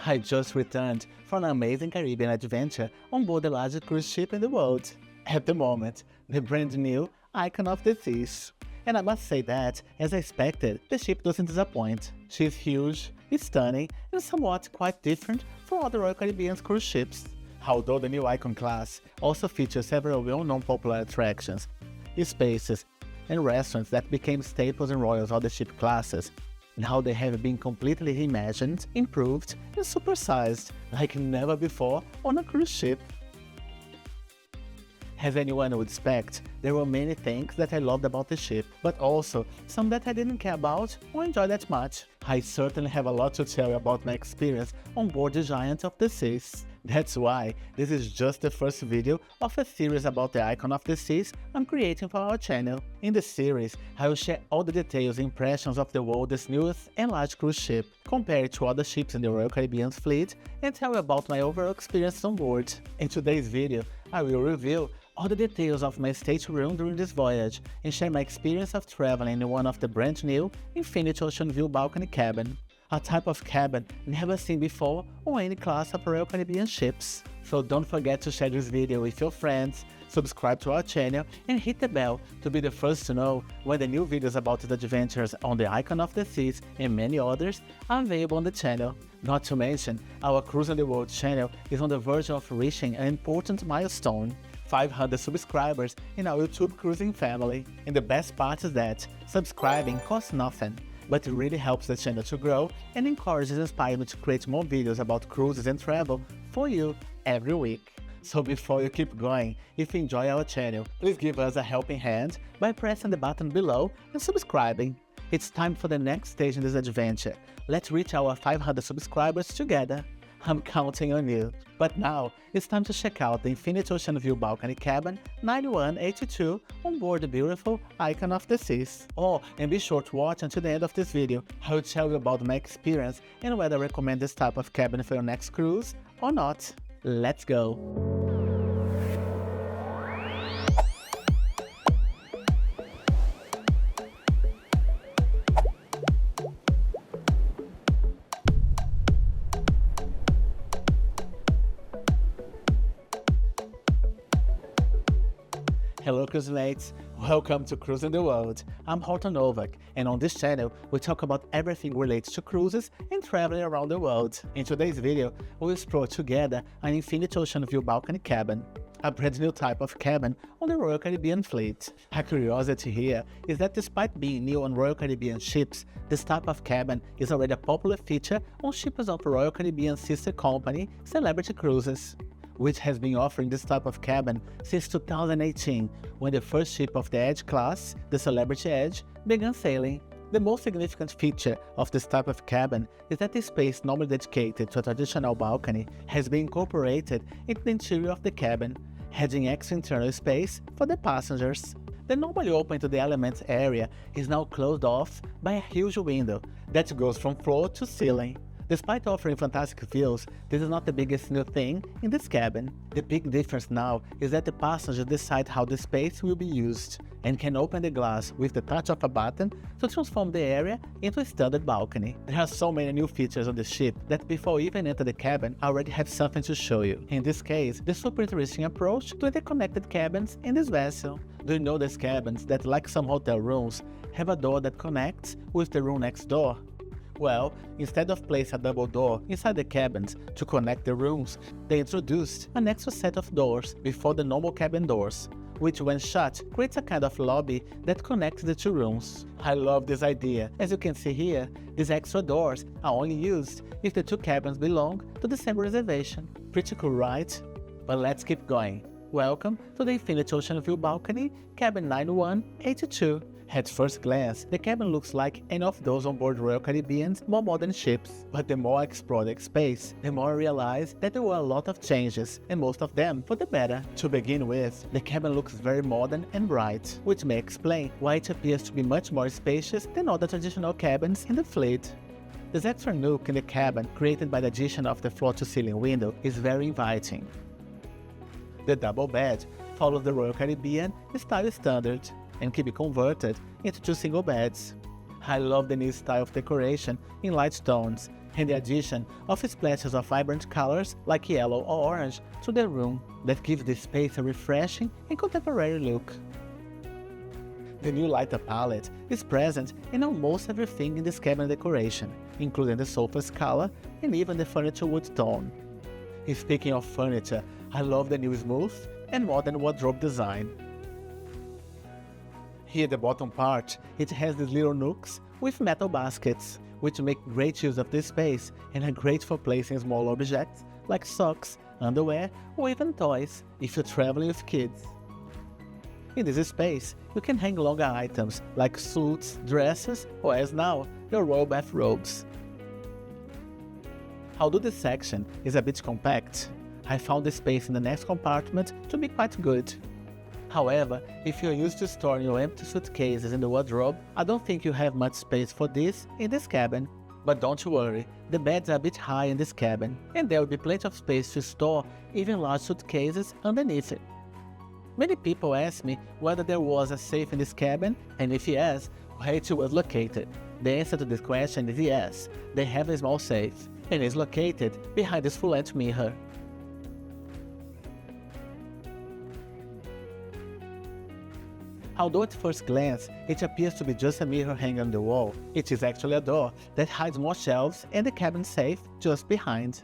I just returned from an amazing Caribbean adventure on board the largest cruise ship in the world. At the moment, the brand new Icon of the Seas. And I must say that, as I expected, the ship doesn't disappoint. She's huge, stunning, and somewhat quite different from other Royal Caribbean cruise ships. Although the new Icon class also features several well-known popular attractions, spaces, and restaurants that became staples in Royal's other ship classes, now they have been completely reimagined, improved, and supersized like never before on a cruise ship. As anyone would expect, there were many things that I loved about the ship, but also some that I didn't care about or enjoy that much. I certainly have a lot to tell you about my experience on board the Giant of the Seas. That's why this is just the first video of a series about the Icon of the Seas I'm creating for our channel. In the series, I will share all the details and impressions of the world's newest and large cruise ship, compare it to other ships in the Royal Caribbean fleet, and tell you about my overall experience on board. In today's video, I will reveal all the details of my stateroom during this voyage and share my experience of traveling in one of the brand new Infinity Oceanview Balcony cabin, a type of cabin never seen before on any class of Royal Caribbean ships. So don't forget to share this video with your friends, subscribe to our channel, and hit the bell to be the first to know when the new videos about the adventures on the Icon of the Seas and many others are available on the channel. Not to mention, our Cruising the World channel is on the verge of reaching an important milestone: 500 subscribers in our YouTube cruising family. And the best part is that subscribing costs nothing, but it really helps the channel to grow and encourages and inspires me to create more videos about cruises and travel for you every week. So before you keep going, if you enjoy our channel, please give us a helping hand by pressing the button below and subscribing. It's time for the next stage in this adventure. Let's reach our 500 subscribers together. I'm counting on you. But now, it's time to check out the Infinity Oceanview Balcony Cabin 9182 on board the beautiful Icon of the Seas. Oh, and be sure to watch until the end of this video. I will tell you about my experience and whether I recommend this type of cabin for your next cruise or not. Let's go! Hello cruise mates, welcome to Cruising the World. I'm Horton Novak, and on this channel we talk about everything related to cruises and traveling around the world. In today's video, we'll explore together an Infinity Oceanview Balcony cabin, a brand new type of cabin on the Royal Caribbean fleet. A curiosity here is that despite being new on Royal Caribbean ships, this type of cabin is already a popular feature on ships of Royal Caribbean sister company Celebrity Cruises, which has been offering this type of cabin since 2018, when the first ship of the Edge class, the Celebrity Edge, began sailing. The most significant feature of this type of cabin is that the space normally dedicated to a traditional balcony has been incorporated into the interior of the cabin, adding extra internal space for the passengers. The normally open to the elements area is now closed off by a huge window that goes from floor to ceiling. Despite offering fantastic views, this is not the biggest new thing in this cabin. The big difference now is that the passengers decide how the space will be used and can open the glass with the touch of a button to transform the area into a standard balcony. There are so many new features on the ship that before we even enter the cabin, I already have something to show you. In this case, the super interesting approach to interconnected cabins in this vessel. Do you know these cabins that, like some hotel rooms, have a door that connects with the room next door? Well, instead of placing a double door inside the cabins to connect the rooms, they introduced an extra set of doors before the normal cabin doors, which when shut creates a kind of lobby that connects the two rooms. I love this idea. As you can see here, these extra doors are only used if the two cabins belong to the same reservation. Pretty cool, right? But let's keep going. Welcome to the Infinity Oceanview Balcony, cabin 9182. At first glance, the cabin looks like any of those on board Royal Caribbean's more modern ships, but the more I explore the space, the more I realize that there were a lot of changes, and most of them for the better. To begin with, the cabin looks very modern and bright, which may explain why it appears to be much more spacious than other traditional cabins in the fleet. This extra nook in the cabin, created by the addition of the floor-to-ceiling window, is very inviting. The double bed follows the Royal Caribbean style standard and can be converted into two single beds. I love the new style of decoration in light tones, and the addition of splashes of vibrant colors like yellow or orange to the room that gives the space a refreshing and contemporary look. The new lighter palette is present in almost everything in this cabin decoration, including the sofa's color and even the furniture wood tone. Speaking of furniture, I love the new smooth and modern wardrobe design. Here at the bottom part, it has these little nooks with metal baskets, which make great use of this space and are great for placing small objects like socks, underwear, or even toys if you're traveling with kids. In this space, you can hang longer items like suits, dresses, or as now, your royal bathrobes. Although this section is a bit compact, I found the space in the next compartment to be quite good. However, if you're used to storing your empty suitcases in the wardrobe, I don't think you have much space for this in this cabin. But don't worry, the beds are a bit high in this cabin, and there will be plenty of space to store even large suitcases underneath it. Many people ask me whether there was a safe in this cabin, and if yes, where it was located. The answer to this question is yes, they have a small safe, and is located behind this full-length mirror. Although at first glance it appears to be just a mirror hanging on the wall, it is actually a door that hides more shelves and the cabin safe just behind.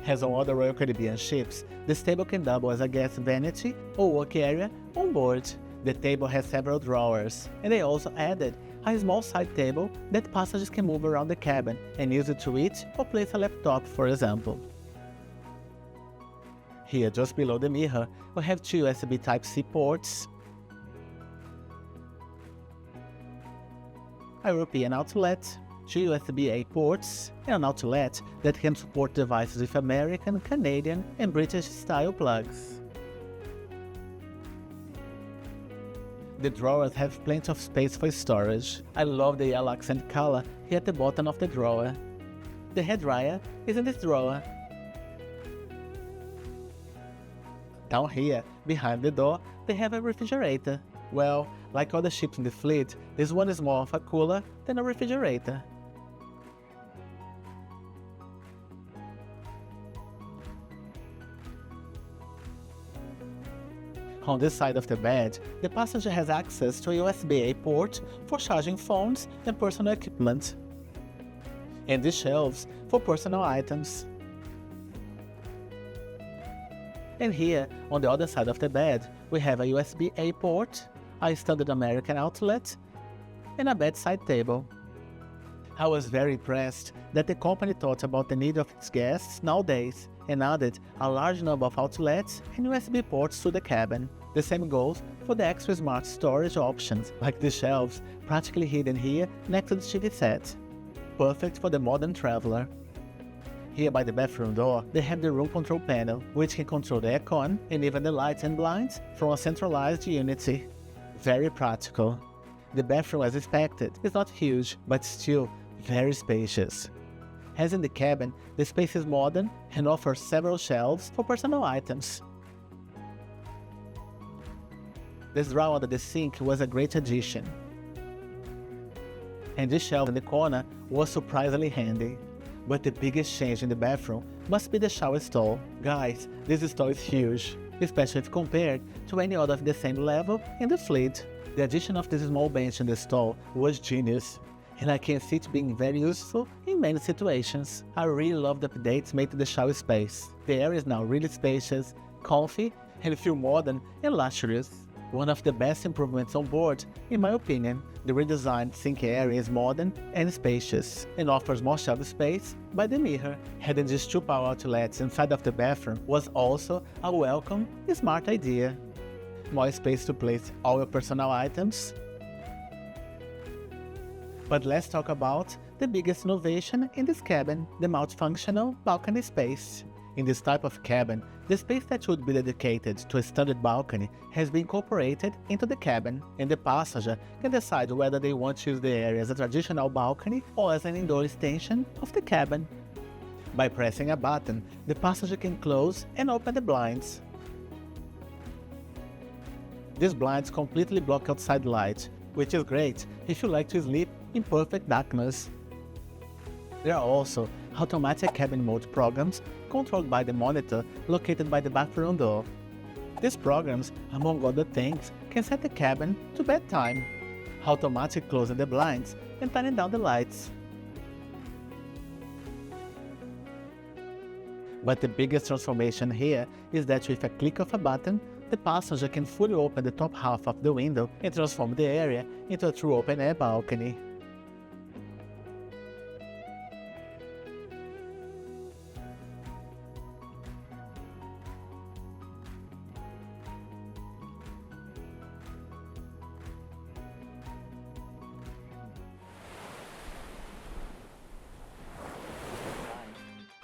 As on other Royal Caribbean ships, this table can double as a guest vanity or work area on board. The table has several drawers, and they also added a small side table that passengers can move around the cabin and use it to eat or place a laptop, for example. Here, just below the mirror, we have two USB Type-C ports, a European outlet, two USB-A ports, and an outlet that can support devices with American, Canadian, and British-style plugs. The drawers have plenty of space for storage. I love the yellow accent color here at the bottom of the drawer. The hairdryer is in this drawer. Down here, behind the door, they have a refrigerator. Well, like other ships in the fleet, this one is more of a cooler than a refrigerator. On this side of the bed, the passenger has access to a USB-A port for charging phones and personal equipment, and the shelves for personal items. And here, on the other side of the bed, we have a USB-A port, a standard American outlet, and a bedside table. I was very impressed that the company thought about the need of its guests nowadays and added a large number of outlets and USB ports to the cabin. The same goes for the extra smart storage options, like the shelves practically hidden here next to the TV set. Perfect for the modern traveler. Here by the bathroom door, they have the room control panel, which can control the aircon and even the lights and blinds from a centralized unit. Very practical. The bathroom, as expected, is not huge, but still very spacious. As in the cabin, the space is modern and offers several shelves for personal items. This drawer under the sink was a great addition. And this shelf in the corner was surprisingly handy. But the biggest change in the bathroom must be the shower stall. Guys, this stall is huge, especially if compared to any other of the same level in the fleet. The addition of this small bench in the stall was genius, and I can see it being very useful in many situations. I really love the updates made to the shower space. The area is now really spacious, comfy, and feel modern and luxurious. One of the best improvements on board, in my opinion. The redesigned sink area is modern and spacious, and offers more shelf space by the mirror. Having these two power outlets inside of the bathroom was also a welcome, smart idea. More space to place all your personal items. But let's talk about the biggest innovation in this cabin, the multifunctional balcony space. In this type of cabin, the space that would be dedicated to a standard balcony has been incorporated into the cabin, and the passenger can decide whether they want to use the area as a traditional balcony or as an indoor extension of the cabin. By pressing a button, the passenger can close and open the blinds. These blinds completely block outside light, which is great if you like to sleep in perfect darkness. There are also automatic cabin mode programs controlled by the monitor located by the bathroom door. These programs, among other things, can set the cabin to bedtime, automatic closing the blinds and turning down the lights. But the biggest transformation here is that with a click of a button, the passenger can fully open the top half of the window and transform the area into a true open-air balcony.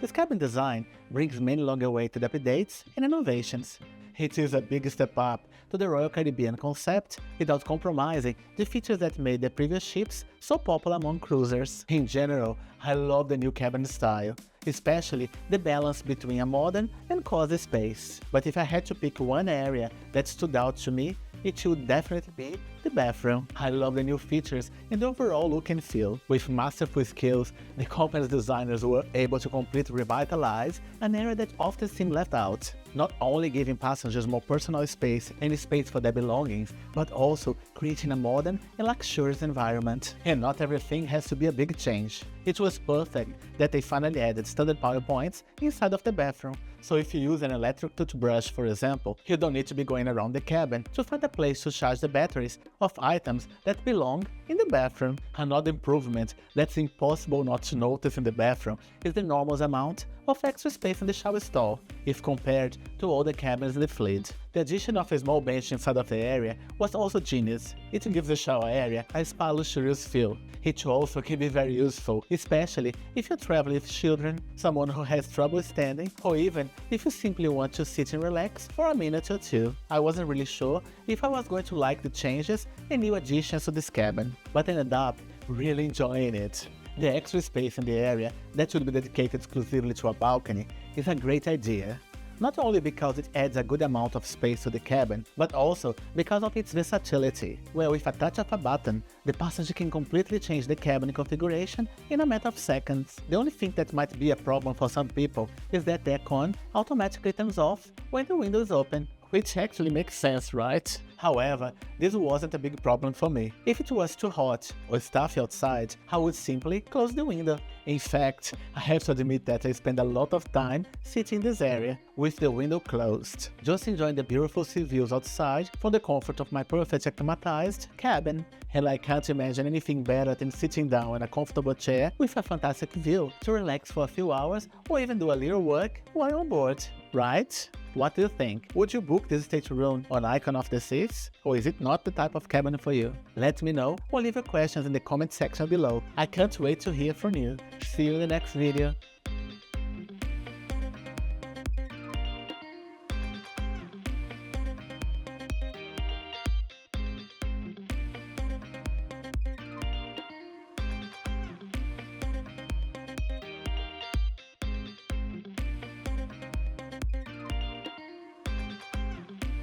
This cabin design brings many long-awaited updates and innovations. It is a big step up to the Royal Caribbean concept without compromising the features that made the previous ships so popular among cruisers. In general, I love the new cabin style, especially the balance between a modern and cozy space. But if I had to pick one area that stood out to me, it should definitely be the bathroom. I love the new features and the overall look and feel. With masterful skills, the company's designers were able to completely revitalize an area that often seemed left out, not only giving passengers more personal space and space for their belongings, but also creating a modern and luxurious environment. And not everything has to be a big change. It was perfect that they finally added standard power points inside of the bathroom, so if you use an electric toothbrush, for example, you don't need to be going around the cabin to find a place to charge the batteries of items that belong in the bathroom. Another improvement that's impossible not to notice in the bathroom is the enormous amount of extra space in the shower stall, if compared to all the cabins in the fleet. The addition of a small bench inside of the area was also genius. It gives the shower area a spa luxurious feel. It also can be very useful, especially if you travel with children, someone who has trouble standing, or even if you simply want to sit and relax for a minute or two. I wasn't really sure if I was going to like the changes and new additions to this cabin, but ended up really enjoying it. The extra space in the area that should be dedicated exclusively to a balcony is a great idea. Not only because it adds a good amount of space to the cabin, but also because of its versatility, where with a touch of a button, the passenger can completely change the cabin configuration in a matter of seconds. The only thing that might be a problem for some people is that the aircon automatically turns off when the window is open, which actually makes sense, right? However, this wasn't a big problem for me. If it was too hot or stuffy outside, I would simply close the window. In fact, I have to admit that I spend a lot of time sitting in this area with the window closed, just enjoying the beautiful sea views outside from the comfort of my perfect acclimatized cabin. And I can't imagine anything better than sitting down in a comfortable chair with a fantastic view to relax for a few hours or even do a little work while on board, right? What do you think? Would you book this stateroom on Icon of the Seas? Or is it not the type of cabin for you? Let me know or leave your questions in the comment section below. I can't wait to hear from you. See you in the next video.